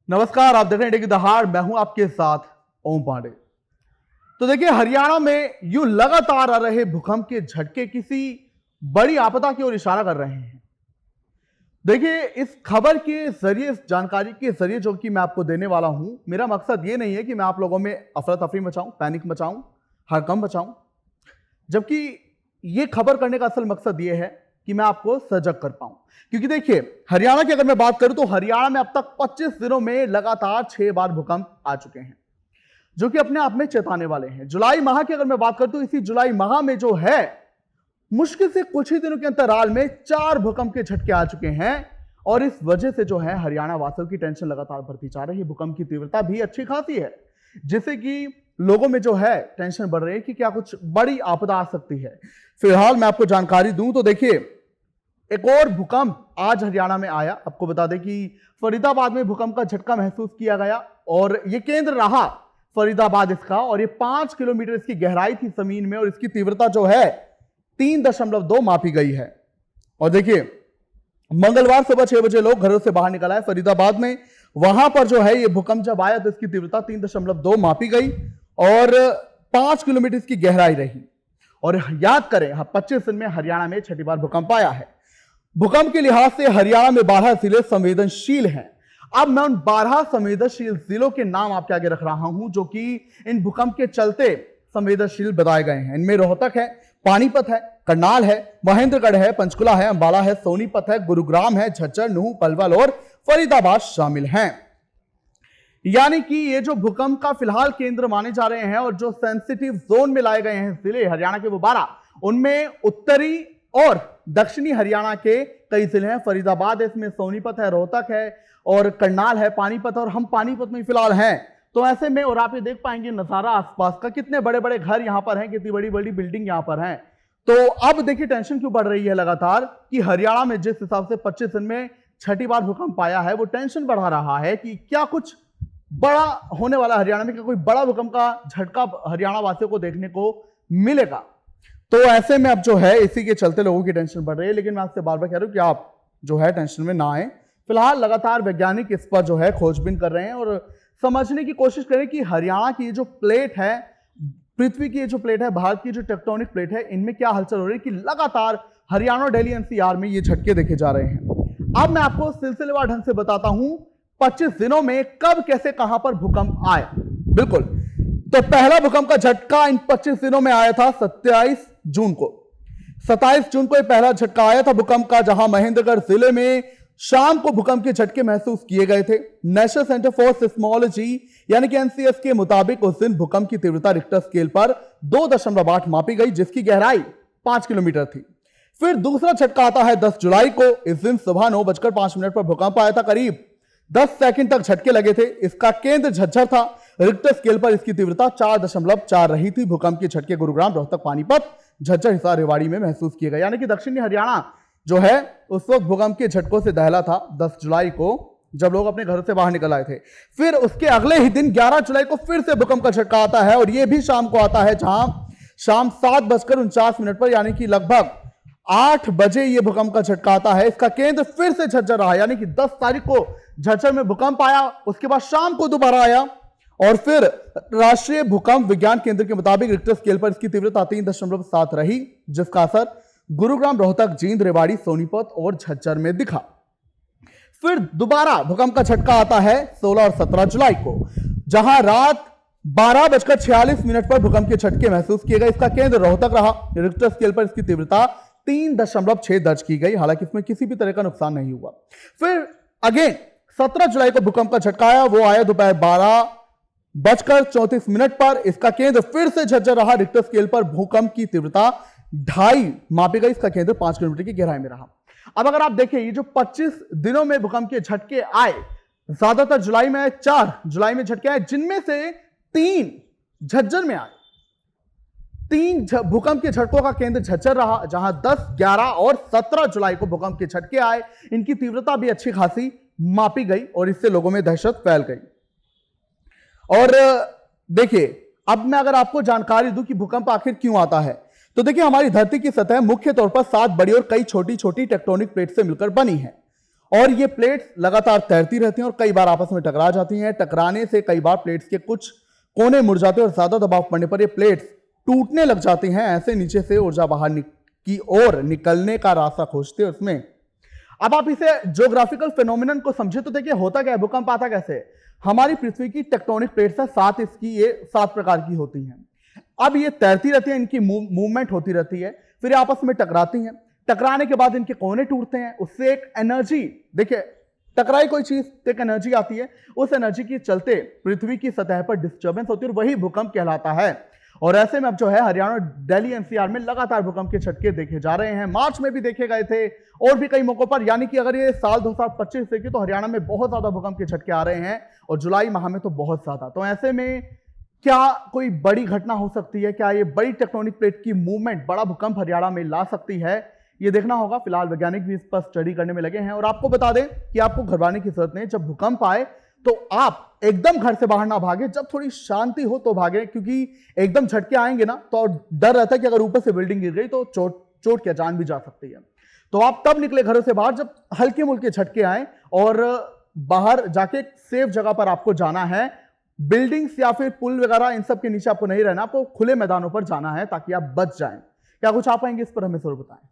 नमस्कार, आप देख रहे हैं इंडिया की दहाड़। मैं हूं आपके साथ ओम पांडे। तो देखिए, हरियाणा में यूं लगातार आ रहे भूकंप के झटके किसी बड़ी आपदा की ओर इशारा कर रहे हैं। देखिए, इस खबर के जरिए, इस जानकारी के जरिए जो कि मैं आपको देने वाला हूं, मेरा मकसद ये नहीं है कि मैं आप लोगों में अफरा तफरी मचाऊं, पैनिक मचाऊं, हड़कंप मचाऊं, जबकि ये खबर करने का असल मकसद ये है कि मैं आपको सजग कर पाऊं। क्योंकि देखिए, हरियाणा की अगर मैं बात करूं तो हरियाणा में अब तक 25 दिनों में लगातार 6 बार भूकंप आ चुके हैं, जो कि अपने आप में चेताने वाले हैं। जुलाई माह की अगर मैं बात करूं तो इसी जुलाई माह में जो है, मुश्किल से कुछ ही दिनों के अंतराल में 4 भूकंप के झटके आ चुके हैं। और इस वजह से जो है हरियाणा वासियों की टेंशन लगातार बढ़ती जा रही है। भूकंप की तीव्रता भी अच्छी खासी है, जिससे कि लोगों में जो है टेंशन बढ़ रही है कि क्या कुछ बड़ी आपदा आ सकती है। फिलहाल मैं आपको जानकारी दूं तो देखिए, एक और भूकंप आज हरियाणा में आया। आपको बता दें कि फरीदाबाद में भूकंप का झटका महसूस किया गया और यह केंद्र रहा फरीदाबाद इसका, और ये 5 किलोमीटर इसकी गहराई थी जमीन में, और इसकी तीव्रता जो है 3.2 मापी गई है। और देखिए, मंगलवार सुबह 6 बजे लोग घरों से बाहर निकल आए फरीदाबाद में। वहां पर जो है ये भूकंप जब आया तो इसकी तीव्रता 3.2 मापी गई और 5 किलोमीटर इसकी गहराई रही। और याद करें, 25 दिन में हरियाणा में 6ठी बार भूकंप आया है। भूकंप के लिहाज से हरियाणा में 12 जिले संवेदनशील हैं। अब मैं उन 12 संवेदनशील जिलों के नाम आपके आगे रख रहा हूं जो कि इन भूकंप के चलते संवेदनशील बताए गए हैं। इनमें रोहतक है, पानीपत है, करनाल है, महेंद्रगढ़ है, पंचकुला है, अंबाला है, सोनीपत है, गुरुग्राम है, झज्जर, नूह, पलवल और फरीदाबाद शामिल हैं। यानी कि ये जो भूकंप का फिलहाल केंद्र माने जा रहे हैं और जो सेंसिटिव जोन में लाए गए हैं जिले हरियाणा के वो 12, उनमें उत्तरी और दक्षिणी हरियाणा के कई जिले हैं। फरीदाबाद है, इसमें सोनीपत है, रोहतक है और करनाल है, पानीपत, और हम पानीपत में फिलहाल हैं। तो ऐसे में, और आप ये देख पाएंगे नजारा आसपास का, कितने बड़े बड़े घर यहां पर हैं, कितनी बड़ी बड़ी बिल्डिंग यहां पर हैं। तो अब देखिए टेंशन क्यों बढ़ रही है लगातार, कि हरियाणा में जिस हिसाब से 25 दिन में 6ठी बार भूकंप आया है, वो टेंशन बढ़ा रहा है कि क्या कुछ बड़ा होने वाला हरियाणा में, क्या कोई बड़ा भूकंप का झटका हरियाणा वासियों को देखने को मिलेगा। तो ऐसे में अब जो है इसी के चलते लोगों की टेंशन बढ़ रही है। लेकिन मैं आपसे बार बार कह रहा हूं कि आप जो है टेंशन में ना आए। फिलहाल लगातार वैज्ञानिक इस पर जो है खोजबीन कर रहे हैं और समझने की कोशिश करें कि हरियाणा की जो प्लेट है, पृथ्वी की जो प्लेट है, भारत की जो टेक्टोनिक प्लेट है, इनमें क्या हलचल हो रही है कि लगातार हरियाणा और दिल्ली एनसीआर में ये झटके देखे जा रहे हैं। अब मैं आपको सिलसिलेवार ढंग से बताता हूं 25 दिनों में कब, कैसे, कहां पर भूकंप आए। बिल्कुल, तो पहला भूकंप का झटका इन 25 दिनों में आया था 27 जून को। 27 जून को यह पहला झटका आया था भूकंप का, जहां महेंद्रगढ़ जिले में शाम को भूकंप के झटके महसूस किए गए थे। नेशनल सेंटर फॉर सिस्मोलॉजी यानी कि एनसीएस के मुताबिक उस दिन भूकंप की तीव्रता रिक्टर स्केल पर 2.8 मापी गई, जिसकी गहराई 5 किलोमीटर थी। फिर दूसरा झटका आता है 10 जुलाई को। इस दिन सुबह 9:05 पर भूकंप आया था। करीब 10 सेकंड तक झटके लगे थे। इसका केंद्र झज्जर था। रिक्टर स्केल पर इसकी तीव्रता 4.4 रही थी। भूकंप के झटके गुरुग्राम, रोहतक, पानीपत, झज्जर, हिसार, रेवाड़ी में महसूस किए गए। यानी कि दक्षिणी हरियाणा जो है उस वक्त भूकंप के झटकों से दहला था 10 जुलाई को, जब लोग अपने घर से बाहर निकल आए थे। फिर उसके अगले ही दिन 11 जुलाई को फिर से भूकंप का झटका आता है और यह भी शाम को आता है, जहां शाम 7:49 पर यानी कि लगभग 8 बजे यह भूकंप का झटका आता है। इसका केंद्र फिर से झज्जर रहा, यानी कि 10 तारीख को झज्जर में भूकंप आया, उसके बाद शाम को दोबारा आया। और फिर राष्ट्रीय भूकंप विज्ञान केंद्र के मुताबिक रिक्टर स्केल पर इसकी तीव्रता 3.7 रही, जिसका असर गुरुग्राम, रोहतक, जींद, रेवाड़ी, सोनीपत और झज्जर में दिखा। फिर दोबारा भूकंप का झटका आता है 16 और 17 जुलाई को, जहां रात 12:46 पर भूकंप के झटके महसूस किए गए। इसका केंद्र रोहतक रहा। रिक्टर स्केल पर इसकी तीव्रता 3.6 दर्ज की गई, हालांकि इसमें किसी भी तरह का नुकसान नहीं हुआ। फिर अगेन 17 जुलाई को भूकंप का झटका आया, वो आया दोपहर 12:34 पर। इसका केंद्र फिर से झज्जर रहा। रिक्टर स्केल पर भूकंप की तीव्रता 2.5 मापी गई। इसका केंद्र 5 किलोमीटर की गहराई में रहा। अब अगर आप देखें, ये जो 25 दिनों में भूकंप के झटके आए, ज्यादातर जुलाई में, 4 जुलाई में झटके आए, जिनमें से 3 झज्जर में आए। 3 भूकंप के झटकों का केंद्र झज्जर रहा, जहां 10, 11 और 17 जुलाई को भूकंप के झटके आए। इनकी तीव्रता भी अच्छी खासी मापी गई और इससे लोगों में दहशत फैल गई। और देखिए, अब मैं अगर आपको जानकारी दूं कि भूकंप आखिर क्यों आता है, तो देखिए, हमारी धरती की सतह मुख्य तौर पर 7 बड़ी और कई छोटी छोटी टेक्टोनिक प्लेट से मिलकर बनी है। और ये प्लेट्स लगातार तैरती रहती हैं और कई बार आपस में टकरा जाती हैं। टकराने से कई बार प्लेट्स के कुछ कोने मुड़ जाते हैं और ज्यादा दबाव पड़ने पर ये प्लेट्स टूटने लग जाती हैं। ऐसे नीचे से ऊर्जा बाहर की ओर निकलने का रास्ता खोजते हैं उसमें। अब आप इसे ज्योग्राफिकल फिनोमिनन को समझे तो देखिए होता क्या है, भूकंप आता कैसे। हमारी पृथ्वी की टेक्टोनिक प्लेट्स है 7, इसकी ये 7 प्रकार की होती हैं। अब ये तैरती रहती है, इनकी मूवमेंट होती रहती है, फिर आपस में टकराती हैं। टकराने के बाद इनके कोने टूटते हैं, उससे एक एनर्जी, देखिए टकराई कोई चीज तो एक एनर्जी आती है, उस एनर्जी के चलते पृथ्वी की सतह पर डिस्टर्बेंस होती है और वही भूकंप कहलाता है। और ऐसे में अब जो है हरियाणा, दिल्ली, एनसीआर में लगातार भूकंप के झटके देखे जा रहे हैं। मार्च में भी देखे गए थे और भी कई मौकों पर, यानी कि अगर ये साल 2025 देखे तो हरियाणा में बहुत ज्यादा भूकंप के झटके आ रहे हैं और जुलाई माह में तो बहुत ज्यादा। तो ऐसे में क्या कोई बड़ी घटना हो सकती है, क्या ये बड़ी टेक्टोनिक प्लेट की मूवमेंट बड़ा भूकंप हरियाणा में ला सकती है, ये देखना होगा। फिलहाल वैज्ञानिक भी इस पर स्टडी करने में लगे हैं। और आपको बता दें कि आपको घबराने की जरूरत नहीं। जब भूकंप आए तो आप एकदम घर से बाहर ना भागे, जब थोड़ी शांति हो तो भागे, क्योंकि एकदम झटके आएंगे ना तो डर रहता है कि अगर ऊपर से बिल्डिंग गिर गई तो चोट क्या जान भी जा सकती है। तो आप तब निकले घरों से बाहर जब हल्के मुल्के झटके आए और बाहर जाके सेफ जगह पर आपको जाना है। बिल्डिंग्स या फिर पुल वगैरह इन सब के नीचे आपको नहीं रहना, आपको खुले मैदानों पर जाना है ताकि आप बच जाएं। क्या कुछ आप पाएंगे इस पर हमें जरूर बताएं।